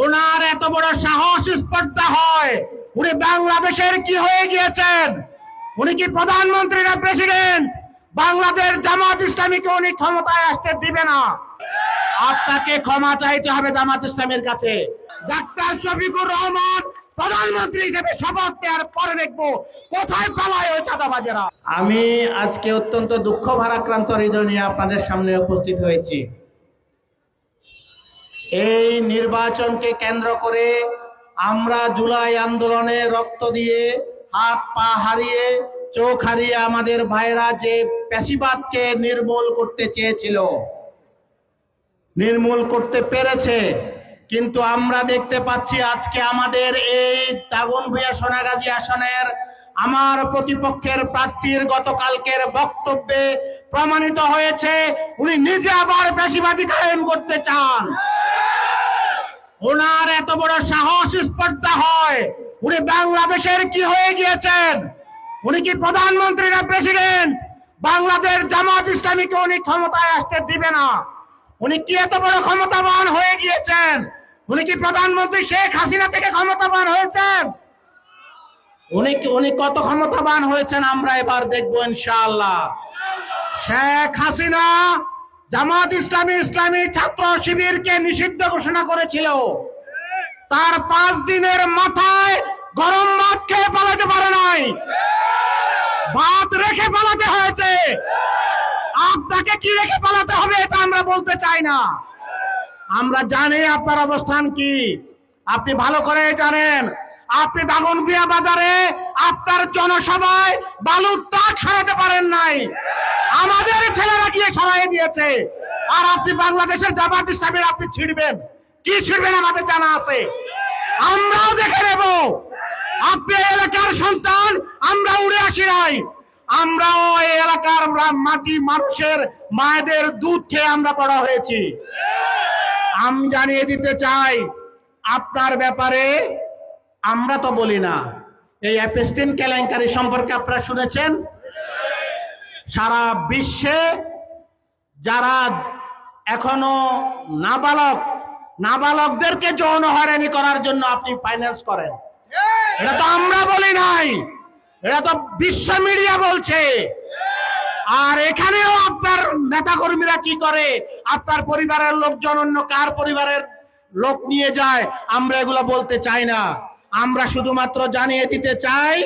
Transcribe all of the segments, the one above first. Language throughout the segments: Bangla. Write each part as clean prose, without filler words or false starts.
ওনার এত বড় সাহস স্পর্ধা হয়, উনি বাংলাদেশের কি হয়ে গিয়েছেন? উনি কি প্রধানমন্ত্রী না প্রেসিডেন্ট? বাংলাদেশ জামাত ইসলামীকে উনি ক্ষমতায় আসতে দিবে না। আপনাকে ক্ষমা চাইতে হবে জামাত ইসলামের কাছে। ডাক্তার শফিকুর রহমান প্রধানমন্ত্রী হিসেবে শপথ নেওয়ার পরে দেখবো কোথায় পালায় ওই চাঁদাবাজেরা। আমি আজকে অত্যন্ত দুঃখ ভারাক্রান্ত হৃদয় নিয়ে আপনাদের সামনে উপস্থিত হয়েছি। এই নির্বাচনকে কেন্দ্র করে আমরা জুলাই আন্দোলনে রক্ত দিয়ে হাত পা হারিয়ে চোখ হারিয়ে আমাদের ভাইরা যে প্যাসিবাদকে নির্মূল করতে চেয়েছিল, নির্মূল করতে পেরেছে। কিন্তু আমরা দেখতে পাচ্ছি আজকে আমাদের এই দাগনভূঞা সোনাগাজী আসনের আমার প্রতিপক্ষের প্রার্থীর গতকালকের বক্তব্যে প্রমাণিত হয়েছে উনি নিজে আবার প্যাসিবাদী কায়েম করতে চান। ওনার এত বড় সাহস স্পর্ধা হয়, উনি বাংলাদেশের কি হয়ে গিয়েছেন? উনি কি প্রধানমন্ত্রী না প্রেসিডেন্ট? বাংলাদেশ জামাত ইসলামীকে উনি ক্ষমতায় আসতে দিবে না। উনি কি এত বড় ক্ষমতাবান হয়ে গিয়েছেন? উনি কি প্রধানমন্ত্রী শেখ হাসিনা থেকে ক্ষমতাবান হয়েছেন? উনি কত ক্ষমতাবান হয়েছেন আমরা এবার দেখবো ইনশাআল্লাহ। শেখ হাসিনা জামাত ইসলামী ছাত্র শিবিরকে নিষিদ্ধ ঘোষণা করেছিল। তার 5 দিনের মাথায় গরম ভাত খেয়ে পালাতে পারে নাই, ভাত রেখে পালাতে হয়েছে। আপনাকে কি রেখে পালাতে হবে এটা আমরা বলতে চাই না। আমরা জানি আপনার অবস্থান কি, আপনি ভালো করে জানেন। আপনি দাগনভূঞা বাজারে আপনার জনসভায় বালুর ট্রাক সরাতে পারেন নাই, আমাদের ছেলেরা গিয়ে সরাই দিয়েছে। আর আপনি বাংলাদেশের জামাত ইসলামের আপনি ছিড়বেন, কি ছিড়বেন আমাদের জানা আছে, আমরাও দেখে নেব। আপনি এলাকার সন্তান, আমরা উড়ে আসি নাই। আমরাও এই এলাকার মাটি মানুষের মায়েদের দুধ খেয়ে আমরা বড় হয়েছি। আমি জানিয়ে দিতে চাই আপনার ব্যাপারে, আমরা তো বলি না। এই অ্যাপেস্টিন কেলেঙ্কারি সম্পর্কে আপনারা শুনেছেন। সারা বিশ্বে যারা এখনো নাবালকদেরকে যৌন হয়রানি করার জন্য আপনি ফাইন্যান্স করেন, এটা তো আমরা বলি নাই, এটা তো বিশ্ব মিডিয়া বলছে। আর এখানেও আপনার নেতাকর্মীরা কি করে, আপনার পরিবারের লোকজন অন্য কার পরিবারের লোক নিয়ে যায়, আমরা এগুলো বলতে চাই না। আমরা শুধুমাত্র জানিয়ে দিতে চাই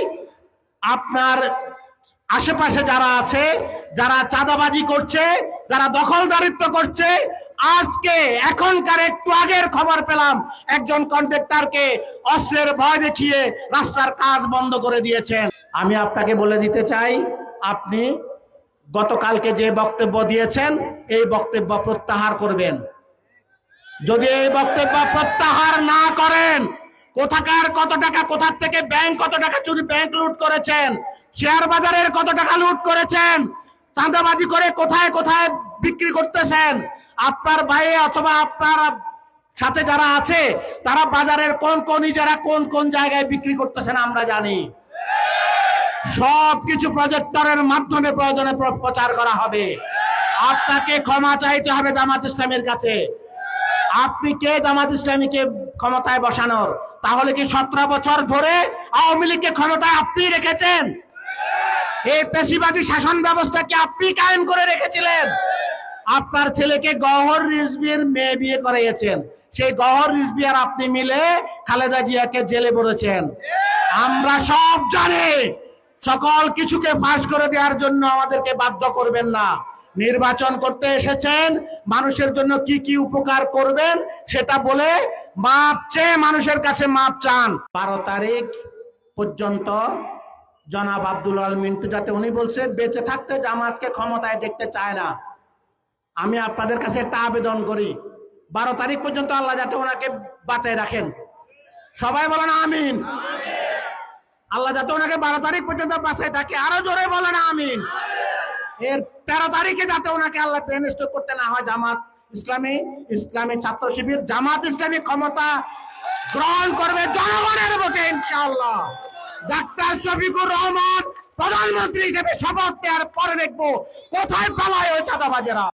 আপনার আশেপাশে যারা আছে, যারা চাঁদাবাজি করছে, যারা দখলদারিত্ব করছে। আজকে এখনকার একটু আগের খবর পেলাম একজন কন্ট্রাক্টরকে অস্ত্রের ভয় দেখিয়ে রাস্তার কাজ বন্ধ করে দিয়েছেন। আমি আপনাকে বলে দিতে চাই, আপনি গতকালকে যে বক্তব্য দিয়েছেন এই বক্তব্য প্রত্যাহার করবেন। যদি এই বক্তব্য প্রত্যাহার না করেন, কোথাকার কত টাকা, কোথার থেকে ব্যাংক কত টাকা চুরি, ব্যাংক লুট করেছেন, শেয়ার বাজারের কত টাকা লুট করেছেন, চাঁদাবাজি করে কোথায় কোথায় বিক্রি করতেছেন, আপনার ভাই অথবা আপনার সাথে যারা আছে তারা বাজারের কোন কোন ইজারা কোন কোন জায়গায় বিক্রি করতেছেন আমরা জানি। সবকিছু প্রজেক্টরের মাধ্যমে প্রয়োজনে প্রচার করা হবে। আপনাকে ক্ষমা চাইতে হবে জামাত ইসলামের কাছে। আপনি কে জামাত ইসলামীকে ক্ষমতায় বসানোর? তাহলে কি 17 বছর ধরে আওয়ামী লীগকে ক্ষমতায় আপনি রেখেছেন? এই পেশিবাদী শাসন ব্যবস্থাকে আপনি কায়েম করে রেখেছিলেন। আপনার ছেলেকে গওহর রিজভির মেয়ে বিয়ে করিয়েছেন, সেই গওহর রিজভি আর আপনি মিলে খালেদা জিয়াকে জেলে ভরেছেন। আমরা সব জানি। সকল কিছুকে ফাঁস করে দেওয়ার জন্য আমাদেরকে বাধ্য করবেন না। নির্বাচন করতে এসেছেন, মানুষের জন্য কি কি উপকার করবেন সেটা বলে মাপ চেয়ে মানুষের কাছে মাপ চান। 12 তারিখ পর্যন্ত জনাব আব্দুল আল মিন্টু, যাতে উনি বলছে বেঁচে থাকতে জামাতকে ক্ষমতায় দেখতে চায় না। আমি আপনাদের কাছে একটা আবেদন করি, 12 তারিখ পর্যন্ত আল্লাহ যাতে ওনাকে বাঁচায় রাখেন। সবাই বলেন আমিন। আল্লাহ যাতে ওনাকে 12 তারিখ পর্যন্ত বাঁচায় থাকে, আরো জোরে বলেন আমিন। এর 13 তারিখে যাতে ওনাকে আল্লাহ ব্রেন স্ট্রোক করতে না হয়। জামাত ইসলামী ছাত্র শিবির জামাত ইসলামী ক্ষমতা গ্রহণ করবে জনগণের ভোটে ইনশাআল্লাহ। ডাক্তার শফিকুর রহমান প্রধানমন্ত্রী হিসেবে শপথ নেওয়ার পরে দেখবো কোথায় পালায় ওই চাঁদাবাজেরা।